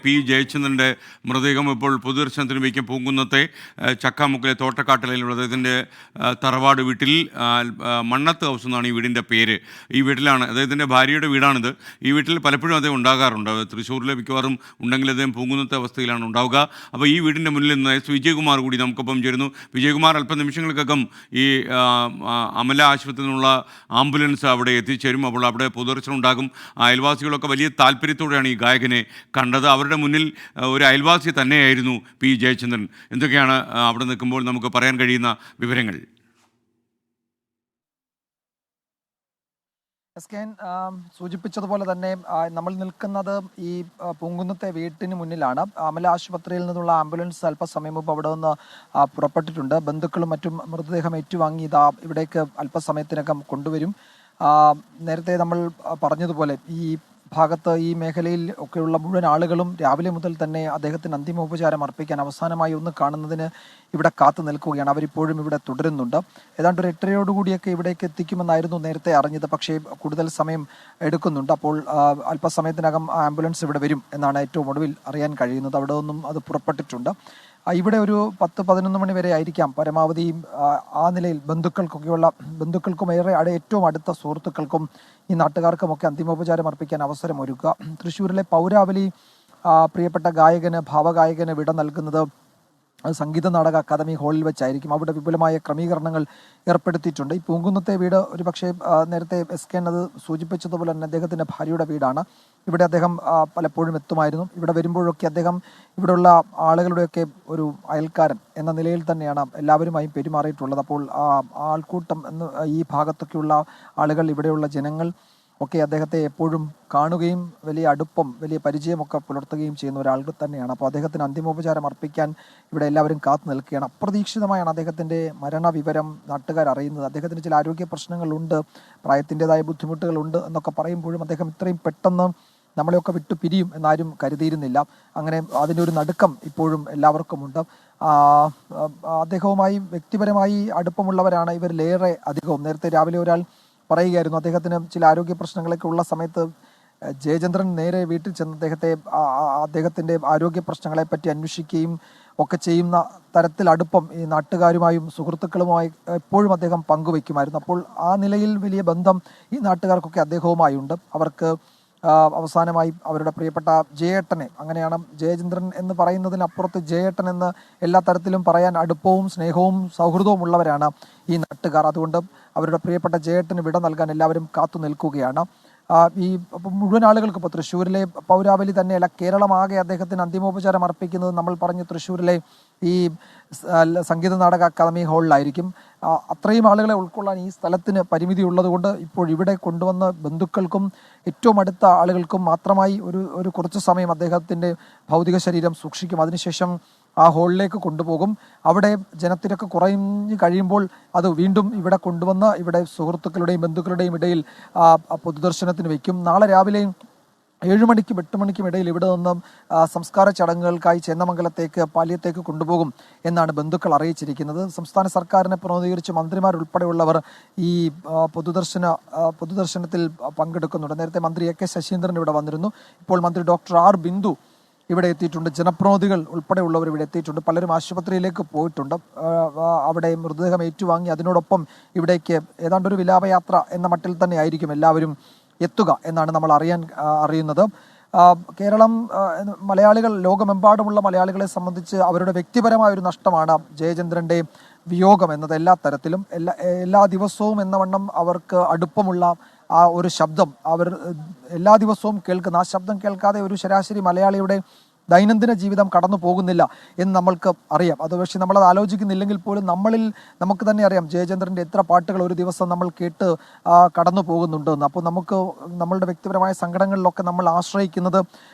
P ജയചന്ദ്രൻ്റെ മൃതദേഹം ഇപ്പോൾ പൊതുദർശനത്തിന് വയ്ക്കും. പൂങ്കുന്നത്തെ ചക്കാമുക്കിലെ തോട്ടക്കാട്ടിലുള്ള അദ്ദേഹത്തിൻ്റെ തറവാട് വീട്ടിൽ മണ്ണത്ത് ഹൗസ് എന്നാണ് ഈ വീടിൻ്റെ പേര്. ഈ വീട്ടിലാണ് അദ്ദേഹത്തിൻ്റെ ഭാര്യയുടെ വീടാണിത്. ഈ വീട്ടിൽ പലപ്പോഴും അദ്ദേഹം ഉണ്ടാകാറുണ്ട്. തൃശ്ശൂരിലെ മിക്കവാറും ഉണ്ടെങ്കിൽ അദ്ദേഹം പൂങ്കുന്നത്തെ അവസ്ഥയിലാണ് ഉണ്ടാവുക. അപ്പോൾ ഈ വീടിൻ്റെ മുന്നിൽ നിന്ന് എസ് വിജയകുമാർ കൂടി നമുക്കൊപ്പം ചേരുന്നു. വിജയകുമാർ, അല്പം നിമിഷങ്ങൾക്കകം ഈ അമല ആശുപത്രിയിൽ നിന്നുള്ള ആംബുലൻസ് അവിടെ എത്തിച്ചേരും. അപ്പോൾ അവിടെ പൊതുദർശനം ഉണ്ടാകും. അയൽവാസികളൊക്കെ വലിയ താല്പര്യത്തോടെയാണ് ഈ ഗായകനെ കണ്ടത്. അവരുടെ മുന്നിൽ ഒരു അയൽവാസി തന്നെയായിരുന്നു പി ജയചന്ദ്രൻ. എന്തൊക്കെയാണ് അവിടെ നിൽക്കുമ്പോൾ നമുക്ക് പറയാൻ കഴിയുന്ന വിവരങ്ങൾ? സൂചിപ്പിച്ചതുപോലെ തന്നെ നമ്മൾ നിൽക്കുന്നത് ഈ പൂങ്കുന്നത്തെ വീട്ടിന് മുന്നിലാണ്. അമല ആശുപത്രിയിൽ നിന്നുള്ള ആംബുലൻസ് അല്പസമയം മുമ്പ് അവിടെ നിന്ന് പുറപ്പെട്ടിട്ടുണ്ട്. ബന്ധുക്കളും മറ്റും മൃതദേഹം ഏറ്റുവാങ്ങി ഇതാ ഇവിടേക്ക് അല്പസമയത്തിനകം കൊണ്ടുവരും. നേരത്തെ നമ്മൾ പറഞ്ഞതുപോലെ ഈ ഭാഗത്ത് ഈ മേഖലയിൽ ഒക്കെയുള്ള മുഴുവൻ ആളുകളും രാവിലെ മുതൽ തന്നെ അദ്ദേഹത്തിന് അന്തിമോപചാരം അർപ്പിക്കാൻ അവസാനമായി ഒന്ന് കാണുന്നതിന് ഇവിടെ കാത്തു നിൽക്കുകയാണ്. അവരിപ്പോഴും ഇവിടെ തുടരുന്നുണ്ട്. ഏതാണ്ട് ഒരു 8:30 ഇവിടേക്ക് എത്തിക്കുമെന്നായിരുന്നു നേരത്തെ അറിഞ്ഞത്. പക്ഷേ കൂടുതൽ സമയം എടുക്കുന്നുണ്ട്. അപ്പോൾ അല്പസമയത്തിനകം ആംബുലൻസ് ഇവിടെ വരും എന്നാണ് ഏറ്റവും ഒടുവിൽ അറിയാൻ കഴിയുന്നത്. അവിടെ നിന്നും അത് പുറപ്പെട്ടിട്ടുണ്ട്. ഇവിടെ ഒരു 10-11 മണി വരെ ആയിരിക്കാം പരമാവധി ആ നിലയിൽ ബന്ധുക്കൾക്കും ഏറ്റവും അടുത്ത സുഹൃത്തുക്കൾക്കും ഈ നാട്ടുകാർക്കുമൊക്കെ അന്തിമോപചാരം അർപ്പിക്കാൻ അവസരം ഒരുക്കുക. തൃശ്ശൂരിലെ പൗരാവലി പ്രിയപ്പെട്ട ഭാവഗായകന് വിട നൽകുന്നത് സംഗീത നാടക അക്കാദമി ഹാളിൽ വെച്ചായിരിക്കും. അവിടെ വിപുലമായ ക്രമീകരണങ്ങൾ ഏർപ്പെടുത്തിയിട്ടുണ്ട്. ഈ പൂങ്കുന്നത്തെ വീട് ഒരു പക്ഷേ നേരത്തെ SK അത് സൂചിപ്പിച്ചതുപോലെ തന്നെ അദ്ദേഹത്തിൻ്റെ ഭാര്യയുടെ വീടാണ്. ഇവിടെ അദ്ദേഹം പലപ്പോഴും എത്തുമായിരുന്നു. ഇവിടെ വരുമ്പോഴൊക്കെ അദ്ദേഹം ഇവിടെയുള്ള ആളുകളുടെയൊക്കെ ഒരു അയൽക്കാരൻ എന്ന നിലയിൽ തന്നെയാണ് എല്ലാവരുമായും പെരുമാറിയിട്ടുള്ളത്. അപ്പോൾ ആൾക്കൂട്ടം ഈ ഭാഗത്തൊക്കെയുള്ള ആളുകൾ, ഇവിടെയുള്ള ജനങ്ങൾ ഒക്കെ അദ്ദേഹത്തെ എപ്പോഴും കാണുകയും വലിയ അടുപ്പം, വലിയ പരിചയമൊക്കെ പുലർത്തുകയും ചെയ്യുന്ന ഒരാൾ തന്നെയാണ്. അപ്പോൾ അദ്ദേഹത്തിന് അന്തിമോപചാരം അർപ്പിക്കാൻ ഇവിടെ എല്ലാവരും കാത്തു നിൽക്കുകയാണ്. അപ്രതീക്ഷിതമായാണ് അദ്ദേഹത്തിൻ്റെ മരണവിവരം നാട്ടുകാർ അറിയുന്നത്. അദ്ദേഹത്തിന് ചില ആരോഗ്യ പ്രശ്നങ്ങളുണ്ട്, പ്രായത്തിൻ്റെതായ ബുദ്ധിമുട്ടുകളുണ്ട് എന്നൊക്കെ പറയുമ്പോഴും അദ്ദേഹം ഇത്രയും പെട്ടെന്ന് നമ്മളെയൊക്കെ വിട്ടു പിരിയും എന്നാരും കരുതിയിരുന്നില്ല. അങ്ങനെ അതിൻ്റെ ഒരു നടുക്കം ഇപ്പോഴും എല്ലാവർക്കുമുണ്ട്. അദ്ദേഹവുമായി വ്യക്തിപരമായി അടുപ്പമുള്ളവരാണ് ഇവരിലേറെ അധികവും. നേരത്തെ രാവിലെ ഒരാൾ പറയുകയായിരുന്നു, അദ്ദേഹത്തിന് ചില ആരോഗ്യ പ്രശ്നങ്ങളൊക്കെ ഉള്ള സമയത്ത് ജയചന്ദ്രൻ നേരെ വീട്ടിൽ ചെന്ന് അദ്ദേഹത്തിൻ്റെ ആരോഗ്യ പ്രശ്നങ്ങളെപ്പറ്റി അന്വേഷിക്കുകയും ഒക്കെ ചെയ്യുന്ന തരത്തിൽ അടുപ്പം ഈ നാട്ടുകാരുമായും സുഹൃത്തുക്കളുമായി എപ്പോഴും അദ്ദേഹം പങ്കുവയ്ക്കുമായിരുന്നു. അപ്പോൾ ആ നിലയിൽ വലിയ ബന്ധം ഈ നാട്ടുകാർക്കൊക്കെ അദ്ദേഹവുമായുണ്ട്. അവർക്ക് അവസാനമായി അവരുടെ പ്രിയപ്പെട്ട ജയേട്ടനെ, അങ്ങനെയാണ് ജയചന്ദ്രൻ എന്ന് പറയുന്നതിനപ്പുറത്ത് ജയേട്ടൻ എന്ന് എല്ലാ തരത്തിലും പറയാൻ അടുപ്പവും സ്നേഹവും സൗഹൃദവും ഉള്ളവരാണ് ഈ നാട്ടുകാർ. അതുകൊണ്ട് അവരുടെ പ്രിയപ്പെട്ട ജയേട്ടന് വിട നൽകാൻ എല്ലാവരും കാത്തു നിൽക്കുകയാണ്. ഈ മുഴുവൻ ആളുകൾക്ക് ഇപ്പോൾ തൃശ്ശൂരിലെ പൗരാവലി തന്നെയല്ല, കേരളമാകെ അദ്ദേഹത്തിന് അന്തിമോപചാരം അർപ്പിക്കുന്നത് നമ്മൾ പറഞ്ഞ തൃശ്ശൂരിലെ ഈ സംഗീത നാടക അക്കാദമി ഹാളിലായിരിക്കും. അത്രയും ആളുകളെ ഉൾക്കൊള്ളാൻ ഈ സ്ഥലത്തിന് പരിമിതി ഉള്ളതുകൊണ്ട് ഇപ്പോൾ ഇവിടെ കൊണ്ടുവന്ന ബന്ധുക്കൾക്കും ഏറ്റവും അടുത്ത ആളുകൾക്കും മാത്രമായി ഒരു കുറച്ച് സമയം അദ്ദേഹത്തിൻ്റെ ഭൗതിക ശരീരം സൂക്ഷിക്കും. അതിനുശേഷം ആ ഹാളിലേക്ക് കൊണ്ടുപോകും. അവിടെ ജനത്തിരക്ക് കുറഞ്ഞു കഴിയുമ്പോൾ അത് വീണ്ടും ഇവിടെ കൊണ്ടുവന്ന് ഇവിടെ സുഹൃത്തുക്കളുടെയും ബന്ധുക്കളുടെയും ഇടയിൽ പൊതുദർശനത്തിന് വയ്ക്കും. നാളെ രാവിലെ 7 മണിക്കും 8 മണിക്കും ഇടയിൽ ഇവിടെ നിന്നും സംസ്കാര ചടങ്ങുകൾക്കായി ചേന്നമംഗലത്തേക്ക് പാല്യത്തേക്ക് കൊണ്ടുപോകും എന്നാണ് ബന്ധുക്കൾ അറിയിച്ചിരിക്കുന്നത്. സംസ്ഥാന സർക്കാരിനെ പ്രതിനിധീകരിച്ച് മന്ത്രിമാരുൾപ്പെടെയുള്ളവർ ഈ പൊതുദർശനത്തിൽ പങ്കെടുക്കുന്നുണ്ട്. നേരത്തെ മന്ത്രി AK ശശീന്ദ്രൻ ഇവിടെ വന്നിരുന്നു. ഇപ്പോൾ മന്ത്രി ഡോക്ടർ R ബിന്ദു ഇവിടെ എത്തിയിട്ടുണ്ട്. ജനപ്രതിനിധികൾ ഉൾപ്പെടെയുള്ളവർ ഇവിടെ എത്തിയിട്ടുണ്ട്. പലരും ആശുപത്രിയിലേക്ക് പോയിട്ടുണ്ട്. അവിടെ മൃതദേഹം ഏറ്റുവാങ്ങി അതിനോടൊപ്പം ഇവിടേക്ക് ഏതാണ്ടൊരു വിലാപയാത്ര എന്ന മട്ടിൽ തന്നെ ആയിരിക്കും എല്ലാവരും എത്തുക എന്നാണ് നമ്മൾ അറിയുന്നത്. കേരളം, മലയാളികൾ, ലോകമെമ്പാടുമുള്ള മലയാളികളെ സംബന്ധിച്ച് അവരുടെ വ്യക്തിപരമായ ഒരു നഷ്ടമാണ് ജയചന്ദ്രൻ്റെ വിയോഗം എന്നത്. എല്ലാ തരത്തിലും എല്ലാ ദിവസവും എന്ന വണ്ണം അവർക്ക് അടുപ്പമുള്ള ആ ഒരു ശബ്ദം അവർ എല്ലാ ദിവസവും കേൾക്കുന്ന ആ ശബ്ദം കേൾക്കാതെ ഒരു ശരാശരി മലയാളിയുടെ ദൈനംദിന ജീവിതം കടന്നു പോകുന്നില്ല എന്ന് നമ്മൾക്ക് അറിയാം. അത് പക്ഷേ നമ്മളത് ആലോചിക്കുന്നില്ലെങ്കിൽ പോലും നമുക്ക് തന്നെ അറിയാം ജയചന്ദ്രൻ്റെ എത്ര പാട്ടുകൾ ഒരു ദിവസം നമ്മൾ കേട്ട് കടന്നു പോകുന്നുണ്ടെന്ന്. അപ്പോൾ നമ്മളുടെ വ്യക്തിപരമായ സങ്കടങ്ങളിലൊക്കെ നമ്മൾ ആശ്രയിക്കുന്നത്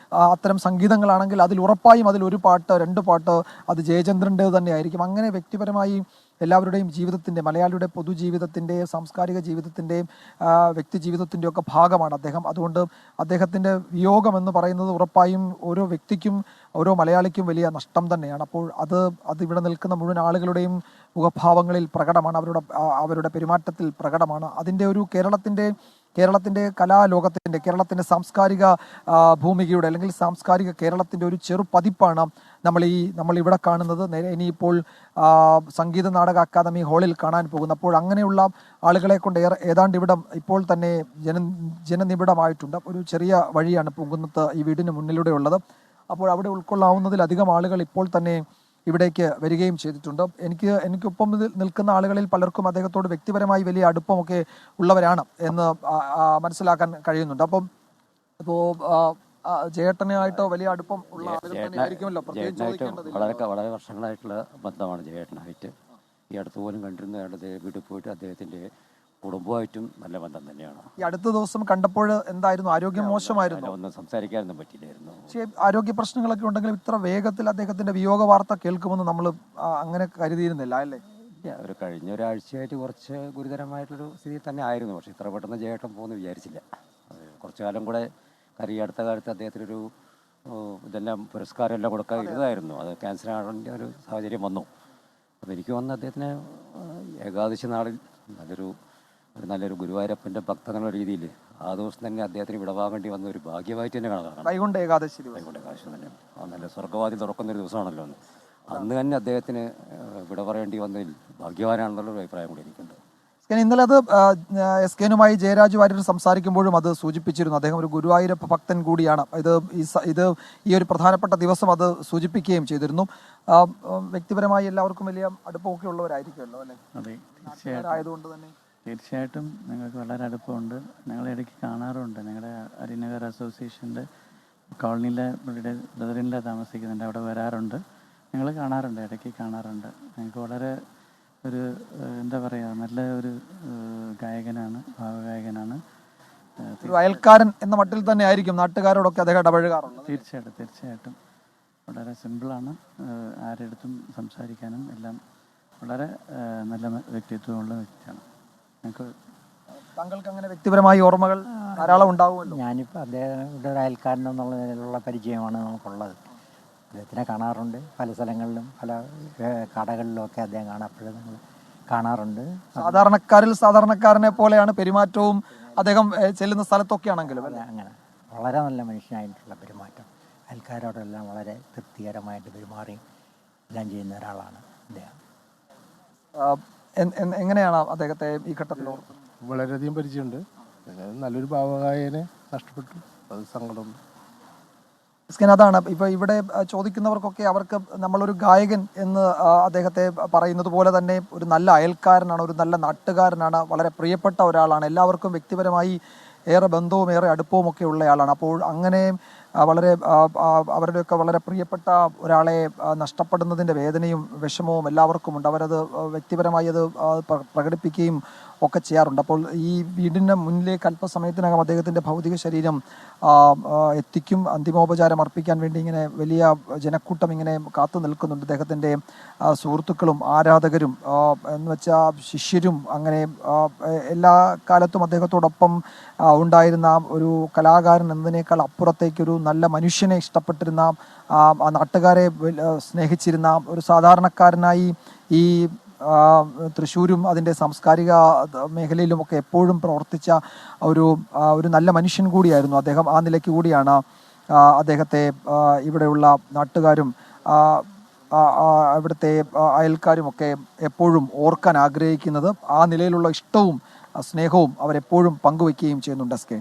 അത്തരം സംഗീതങ്ങളാണെങ്കിൽ അതിൽ ഉറപ്പായും ഒരു പാട്ട് 2 പാട്ട് അത് ജയചന്ദ്രൻ്റേത് തന്നെയായിരിക്കും. അങ്ങനെ വ്യക്തിപരമായി എല്ലാവരുടെയും ജീവിതത്തിൻ്റെ, മലയാളിയുടെ പൊതുജീവിതത്തിൻ്റെ, സാംസ്കാരിക ജീവിതത്തിൻ്റെയും വ്യക്തി ജീവിതത്തിൻ്റെ ഒക്കെ ഭാഗമാണ് അദ്ദേഹം. അതുകൊണ്ട് അദ്ദേഹത്തിൻ്റെ വിയോഗം എന്ന് പറയുന്നത് ഉറപ്പായും ഓരോ വ്യക്തിക്കും, ഓരോ മലയാളിക്കും വലിയ നഷ്ടം തന്നെയാണ്. അപ്പോൾ അത് ഇവിടെ നിൽക്കുന്ന മുഴുവൻ ആളുകളുടെയും മുഖഭാവങ്ങളിൽ പ്രകടമാണ്, അവരുടെ പെരുമാറ്റത്തിൽ പ്രകടമാണ്. അതിൻ്റെ ഒരു കേരളത്തിൻ്റെ കേരളത്തിൻ്റെ കലാലോകത്തിൻ്റെ, കേരളത്തിൻ്റെ സാംസ്കാരിക ഭൂമികയുടെ അല്ലെങ്കിൽ സാംസ്കാരിക കേരളത്തിൻ്റെ ഒരു ചെറു പതിപ്പാണ് നമ്മൾ ഇവിടെ കാണുന്നത്. ഇനിയിപ്പോൾ സംഗീത നാടക അക്കാദമി ഹാളിൽ കാണാൻ പോകുന്നു. അപ്പോൾ അങ്ങനെയുള്ള ആളുകളെ കൊണ്ട് ഏതാണ്ട് ഇവിടം ഇപ്പോൾ തന്നെ ജനനിബിഡമായിട്ടുണ്ട്. ഒരു ചെറിയ വഴിയാണ് പൂങ്കുന്നത്ത് ഈ വീടിന് മുന്നിലൂടെ ഉള്ളത്. അപ്പോൾ അവിടെ ഉൾക്കൊള്ളാവുന്നതിലധികം ആളുകൾ ഇപ്പോൾ തന്നെ ഇവിടേക്ക് വരികയും ചെയ്തിട്ടുണ്ട്. എനിക്കൊപ്പം നിൽക്കുന്ന ആളുകളിൽ പലർക്കും അദ്ദേഹത്തോട് വ്യക്തിപരമായി വലിയ അടുപ്പമൊക്കെ ഉള്ളവരാണ് എന്ന് മനസ്സിലാക്കാൻ കഴിയുന്നുണ്ട്. ഇപ്പോൾ ജയേട്ടനായിട്ടോ വലിയ അടുപ്പം ഉള്ള ആളുകൾ തന്നെ ആയിരിക്കുമല്ലോ. വളരെ വർഷങ്ങളായിട്ടുള്ള ബന്ധമാണ് ജയേട്ടനായിട്ട്. ഈ അടുത്ത് പോലും കണ്ടിരുന്ന വീട്ടിൽ പോയിട്ട് അദ്ദേഹത്തിന്റെ കുടുംബമായിട്ടും നല്ല ബന്ധം തന്നെയാണ്. ഈ അടുത്ത ദിവസം കണ്ടപ്പോൾ എന്തായിരുന്നു? ആരോഗ്യം മോശമായിരുന്നു, ഒന്നും സംസാരിക്കാനൊന്നും പറ്റില്ലായിരുന്നു. പക്ഷേ ആരോഗ്യ പ്രശ്നങ്ങളൊക്കെ ഉണ്ടെങ്കിലും ഇത്ര വേഗത്തിൽ അദ്ദേഹത്തിന്റെ വിയോഗ വാർത്ത കേൾക്കുമെന്ന് നമ്മൾ അങ്ങനെ കരുതിയിരുന്നില്ല അല്ലേ? ഒരു കഴിഞ്ഞ ഒരാഴ്ചയായിട്ട് കുറച്ച് ഗുരുതരമായിട്ടൊരു സ്ഥിതി തന്നെ ആയിരുന്നു. പക്ഷെ ഇത്ര പെട്ടെന്ന് ജയേട്ടൻ പോകുമെന്ന് വിചാരിച്ചില്ല. കുറച്ചു കാലം കൂടെ അടുത്ത കാലത്ത് അദ്ദേഹത്തിനൊരു ഇതെല്ലാം പുരസ്കാരം എല്ലാം കൊടുക്കാൻ ഇരുന്നതായിരുന്നു. അത് ക്യാൻസർ ആവേണ്ട ഒരു സാഹചര്യം വന്നു. അപ്പോൾ എനിക്ക് വന്ന് അദ്ദേഹത്തിന് ഏകാദശി നാളിൽ നല്ലൊരു ഗുരുവായൂരപ്പൻ്റെ ഭക്തൻ എന്നുള്ള രീതിയിൽ ആ ദിവസം തന്നെ അദ്ദേഹത്തിന് വിടവാങ്ങേണ്ടി വന്ന ഒരു ഭാഗ്യമായിട്ട് തന്നെ കണക്കാക്കണം. വൈകുണ്ഠ ഏകാദശി തന്നെ നല്ല സ്വർഗ്ഗവാതിൽ തുറക്കുന്നൊരു ദിവസമാണല്ലോ അന്ന്. അന്ന് തന്നെ അദ്ദേഹത്തിന് വിട പറയേണ്ടി വന്നതിൽ ഭാഗ്യവാനാണെന്നുള്ളൊരു അഭിപ്രായം കൂടി എനിക്കുണ്ട്. ഇന്നലെ അത് എസ് കെനുമായി ജയരാജ് വാര്യർ സംസാരിക്കുമ്പോഴും അത് സൂചിപ്പിച്ചിരുന്നു. അദ്ദേഹം ഒരു ഗുരുവായൂരപ്പ ഭക്തൻ കൂടിയാണ്. ഇത് ഈ ഒരു പ്രധാനപ്പെട്ട ദിവസം അത് സൂചിപ്പിക്കുകയും ചെയ്തിരുന്നു. വ്യക്തിപരമായി എല്ലാവർക്കും വലിയ അടുപ്പമൊക്കെ ഉള്ളവരായിരിക്കുമല്ലോ അല്ലേ? ആയതുകൊണ്ട് തന്നെ തീർച്ചയായിട്ടും ഞങ്ങൾക്ക് വളരെ അടുപ്പമുണ്ട്. ഞങ്ങൾ ഇടയ്ക്ക് കാണാറുണ്ട്. ഞങ്ങളുടെ അരിനഗർ അസോസിയേഷൻ്റെ കോളനിയിലെ ബ്രദറിനിലെ താമസിക്കുന്നുണ്ട്. അവിടെ വരാറുണ്ട്. ഞങ്ങൾ കാണാറുണ്ട്, ഇടയ്ക്ക് കാണാറുണ്ട്. ഞങ്ങൾക്ക് വളരെ എന്താ പറയുക, നല്ല ഒരു ഗായകനാണ്, ഭാവഗായകനാണ്. ഒരു അയൽക്കാരൻ എന്ന മട്ടിൽ തന്നെ ആയിരിക്കും നാട്ടുകാരോടൊക്കെ അദ്ദേഹം ഇടപഴകാറുള്ളത്. തീർച്ചയായിട്ടും വളരെ സിമ്പിളാണ്. ആരെടുത്തും സംസാരിക്കാനും എല്ലാം വളരെ നല്ല വ്യക്തിത്വമുള്ള വ്യക്തിയാണ്. താങ്കൾക്ക് അങ്ങനെ വ്യക്തിപരമായ ഓർമ്മകൾ ധാരാളം ഉണ്ടാവുമല്ലോ. ഞാനിപ്പോൾ അദ്ദേഹത്തിൻ്റെ ഒരു അയൽക്കാരൻ എന്നുള്ള നിലയിലുള്ള പരിചയമാണ് നമുക്കുള്ളത്. അദ്ദേഹത്തിനെ കാണാറുണ്ട്. പല സ്ഥലങ്ങളിലും പല കടകളിലും ഒക്കെ അദ്ദേഹം കാണാപ്പോഴും നമ്മൾ കാണാറുണ്ട്. സാധാരണക്കാരനെ പോലെയാണ് പെരുമാറ്റവും അദ്ദേഹം ചെല്ലുന്ന സ്ഥലത്തൊക്കെ ആണെങ്കിലും അങ്ങനെ വളരെ നല്ല മനുഷ്യനായിട്ടുള്ള പെരുമാറ്റം, അയൽക്കാരോടെല്ലാം വളരെ തൃപ്തികരമായിട്ട് പെരുമാറി എല്ലാം ചെയ്യുന്ന ഒരാളാണ് അദ്ദേഹം. എങ്ങനെയാണ് അദ്ദേഹത്തെ ഈ ഘട്ടത്തിൽ? വളരെയധികം പരിചയമുണ്ട്. നല്ലൊരു ഭാവഗായകനെ നഷ്ടപ്പെട്ടു, അത് സങ്കടമുണ്ട്. അതാണ് ഇപ്പോൾ ഇവിടെ ചോദിക്കുന്നവർക്കൊക്കെ അവർക്ക് നമ്മളൊരു ഗായകൻ എന്ന് അദ്ദേഹത്തെ പറയുന്നത് പോലെ തന്നെ ഒരു നല്ല അയൽക്കാരനാണ്, ഒരു നല്ല നാട്ടുകാരനാണ്, വളരെ പ്രിയപ്പെട്ട ഒരാളാണ്. എല്ലാവർക്കും വ്യക്തിപരമായി ഏറെ ബന്ധവും ഏറെ അടുപ്പവും ഒക്കെ ഉള്ളയാളാണ്. അപ്പോൾ അങ്ങനെ അവരുടെയൊക്കെ വളരെ പ്രിയപ്പെട്ട ഒരാളെ നഷ്ടപ്പെടുന്നതിൻ്റെ വേദനയും വിഷമവും എല്ലാവർക്കുമുണ്ട്. അവരത് വ്യക്തിപരമായി അത് പ്രകടിപ്പിക്കുകയും ഒക്കെ ചെയ്യാറുണ്ട്. അപ്പോൾ ഈ വീടിൻ്റെ മുന്നിലേക്ക് അല്പസമയത്തിനകം അദ്ദേഹത്തിൻ്റെ ഭൗതിക ശരീരം എത്തിക്കും. അന്തിമോപചാരം അർപ്പിക്കാൻ വേണ്ടി ഇങ്ങനെ വലിയ ജനക്കൂട്ടം ഇങ്ങനെ കാത്തു നിൽക്കുന്നുണ്ട്. അദ്ദേഹത്തിൻ്റെ സുഹൃത്തുക്കളും ആരാധകരും എന്ന് വെച്ചാൽ ശിഷ്യരും അങ്ങനെ എല്ലാ കാലത്തും അദ്ദേഹത്തോടൊപ്പം ഉണ്ടായിരുന്ന ഒരു കലാകാരൻ എന്നതിനേക്കാൾ അപ്പുറത്തേക്കൊരു നല്ല മനുഷ്യനെ ഇഷ്ടപ്പെട്ടിരുന്ന, നാട്ടുകാരെ സ്നേഹിച്ചിരുന്ന ഒരു സാധാരണക്കാരനായി ഈ തൃശ്ശൂരും അതിൻ്റെ സാംസ്കാരിക മേഖലയിലുമൊക്കെ എപ്പോഴും പ്രവർത്തിച്ച ഒരു നല്ല മനുഷ്യൻ കൂടിയായിരുന്നു അദ്ദേഹം. ആ നിലയ്ക്ക് കൂടിയാണ് അദ്ദേഹത്തെ ഇവിടെയുള്ള നാട്ടുകാരും ഇവിടുത്തെ അയൽക്കാരുമൊക്കെ എപ്പോഴും ഓർക്കാൻ ആഗ്രഹിക്കുന്നത്. ആ നിലയിലുള്ള ഇഷ്ടവും സ്നേഹവും അവരെപ്പോഴും പങ്കുവയ്ക്കുകയും ചെയ്യുന്നുണ്ട്. S K.